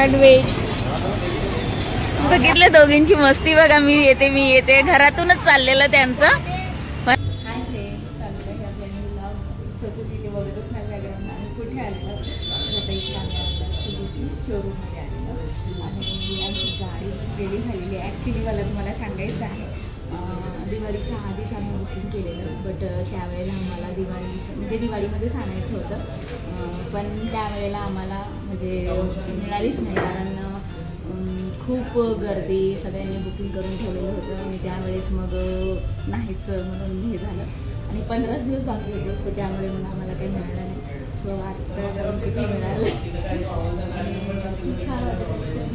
Can't weight. बघितलं दोघींची मस्ती बघा. मी येते घरातूनच चाललेलं त्यांचं. कुठे आलेलं शोरूममध्ये आलेलं आणि आमची गाडी रेडी झालेली आहे. ॲक्च्युली मला तुम्हाला सांगायचं आहे, दिवाळीच्या आधीच आम्ही बुकिंग केलेलं, बट त्यावेळेला आम्हाला दिवाळीमध्येच आणायचं होतं, पण त्यावेळेला आम्हाला म्हणजे मिळालीच नाही, कारण खूप गर्दी, सगळ्यांनी बुकिंग करून ठेवलेलं होतं आणि त्यावेळेस मग नाहीच म्हणून हे झालं आणि 15 दिवस बाकी होते. सो त्यामुळे मग आम्हाला काही मिळालं नाही. सो आता जाऊन किती मिळालं. खूप छान वाटतं.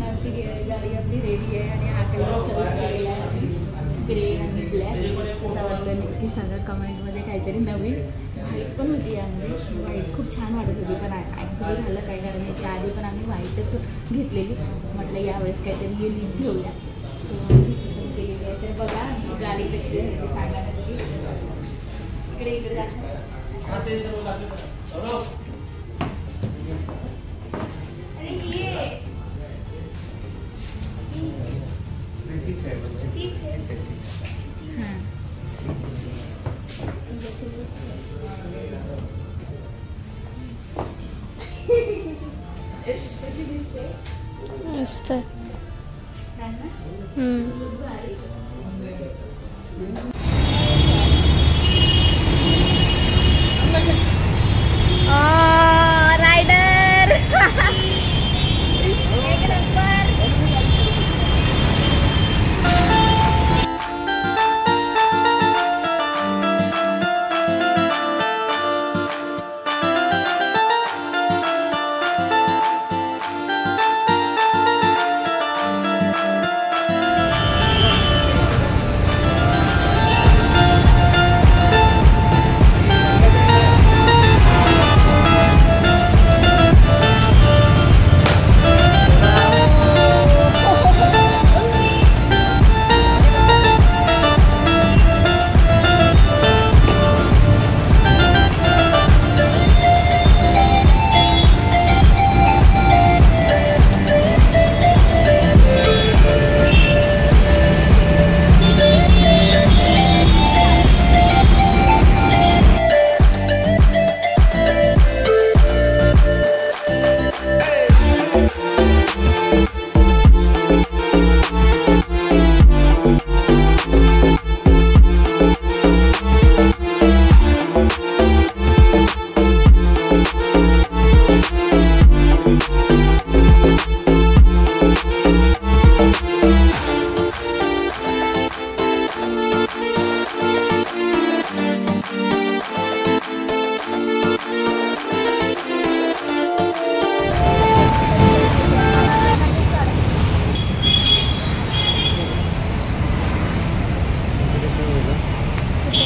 आमची गाडी आपली रेडी आहे आणि हा कलर चॉईस केलेला आहे, ग्रे आणि ब्लॅक. असं वाटतं नक्की सांगा कमेंटमध्ये. काहीतरी नवीन व्हाईट पण होती यामध्ये, व्हाईट खूप छान वाटत होती, पण ॲक्च्युली झालं काय, कारण याच्या आधी पण आम्ही व्हाईटच घेतलेली. म्हटलं यावेळेस काहीतरी युनिक घेऊया. सो केलेली आहे. तर बघा गाडी कशी आहे ते सांगा नक्की. इकडे जास्त मस्त. रायडर एक नंबर.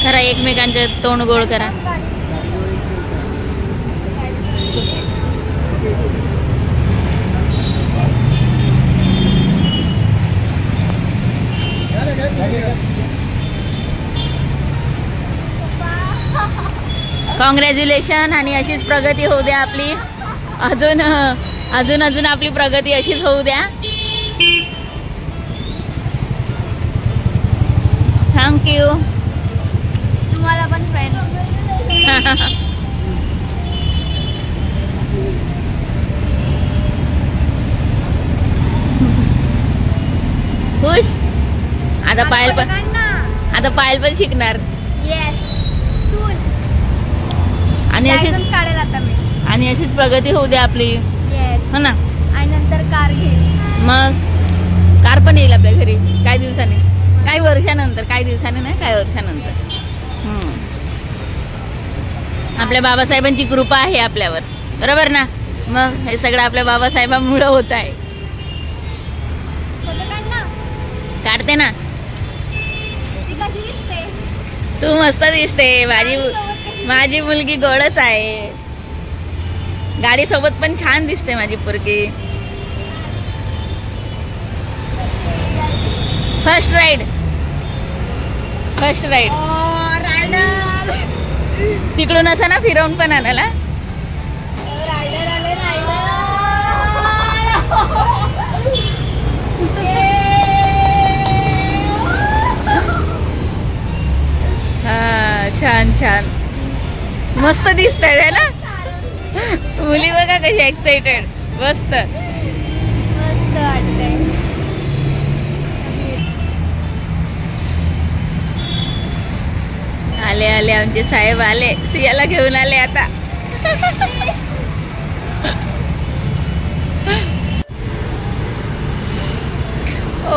करा एकमेकांचे तोंड गोळ करा. कॉंग्रॅच्युलेशन. आणि अशीच प्रगती होऊ द्या आपली. अजून आपली प्रगती अशीच होऊ द्या. थँक्यू. तुम्हाला पण फ्रेंड. खुश. आता पायल पण शिकणार. आणि अशीच प्रगती होऊ दे आपली. हो ना. आणि नंतर कार घे. मग कार पण येईल आपल्या घरी काही दिवसांनी, काही वर्षानंतर. काही दिवसांनी नाही, काही वर्षानंतर. आपल्या बाबासाहेबांची कृपा आहे आपल्यावर, बरोबर ना. मग हे सगळं आपल्या बाबासाहेबांमुळे होत आहे. काढते ना. तू मस्त दिसते. माझी मुलगी गोडच आहे. गाडी सोबत पण छान दिसते माझी पोरगी. First ride. तिकडून असं ना फिरवून पण आणायला. रायडर आले. छान छान मस्त दिसत आहे ना. मुली बघा कशी एक्साइटेड. मस्त मस्त वाटतंय. आले आले आमचे साहेब आले. सियाला घेऊन आले आता. ओ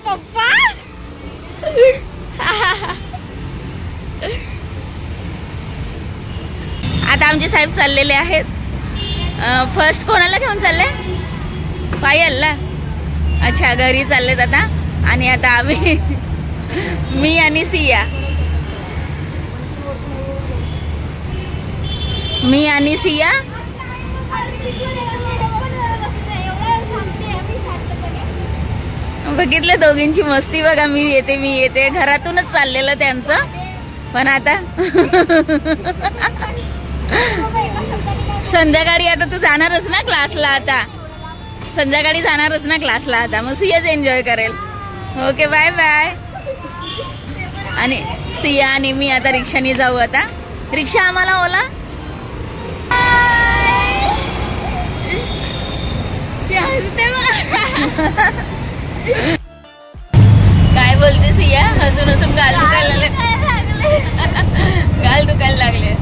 पप्पा. आता आमचे साहेब चाललेले आहेत. फर्स्ट कोणाला घेऊन चालले? पायलला. अच्छा घरी चाललेत आता. आणि आता आम्ही मी आणि सिया बघितलं दोघींची मस्ती बघा. मी येते घरातूनच चाललेलं त्यांचं. पण आता संध्याकाळी आता तू जाणारच ना क्लासला. आता संध्याकाळी जाणारच ना क्लासला. आता मग सियाच एन्जॉय करेल. Okay bye bye. आणि सिया आणि मी आता रिक्षाने जाऊ. आता रिक्षा आम्हाला ओला. काय बोलते सिया? हसून हसून गाल दुखायला लागले.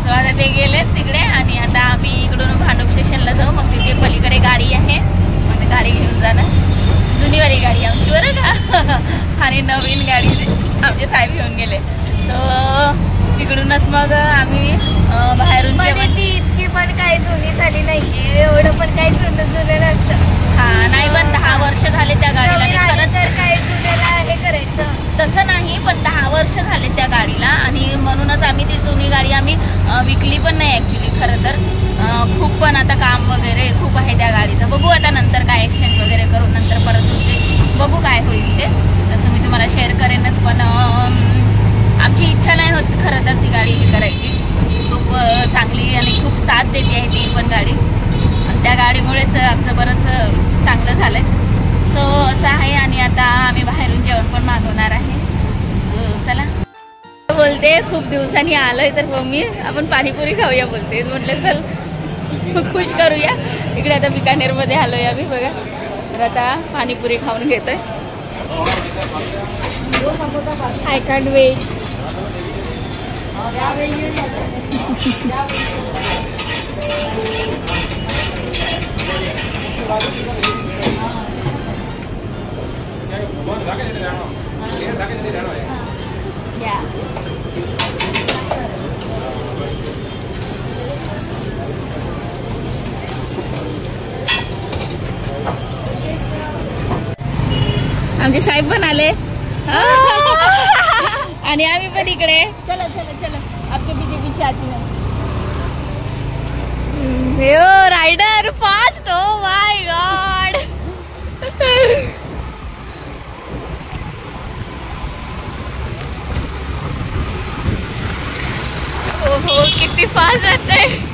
सो आता ते गेलेत तिकडे. आणि आता आम्ही इकडून भांडूप स्टेशनला जाऊ. मग तिथे पलीकडे गाडी आहे. मग गाडी घेऊन जाणार. जुनीवाली गाडी आमची बरं का. आणि नवीन गाडी आमचे साहेब घेऊन गेले. सो तिकडूनच मग आम्ही बाहेरून ती इतकी पण काही जुनी झाली नाही. एवढं पण काही जुनं नसतं. हा नाही पण 10 वर्ष झाले त्या गाडीला. खरंच काय जुन्याला हे करायचं तसं नाही. पण 10 वर्ष झाले त्या गाडीला. आणि म्हणूनच आम्ही ती जुनी गाडी आम्ही विकली पण नाही ऍक्च्युली. खरं तर खूप पण आता काम वगैरे खूप आहे त्या गाडीचं. बघू आता नंतर काय एक्सचेंज वगैरे करून नंतर परत दुसरी बघू काय होईल ते. तसं मी तुम्हाला शेअर करेनच. पण आमची इच्छा नाही होत खरं तर ती गाडी हे करायची. खूप चांगली आणि खूप साथ देते आहे ती पण गाडी. आणि त्या गाडीमुळेच आमचं बरंच चांगलं झालंय. सो असं आहे. आणि आता आम्ही बाहेरून जेवण पण मागवणार आहे. सो चला. बोलते खूप दिवसांनी आलोय तर मम्मी आपण पाणीपुरी खाऊया बोलते. म्हटलं चल खुश करूया. इकडे आता बिकानेरमध्ये आलोय आम्ही बघा. तर आता पाणीपुरी खाऊन घेतोय. I can't wait. आमचे साहेब पण आले. आणि आम्ही पण इकडे. चला चला चला आपके पीछे आती ना. Rider fast. Oh my God. ओहो किती फास्ट जाते.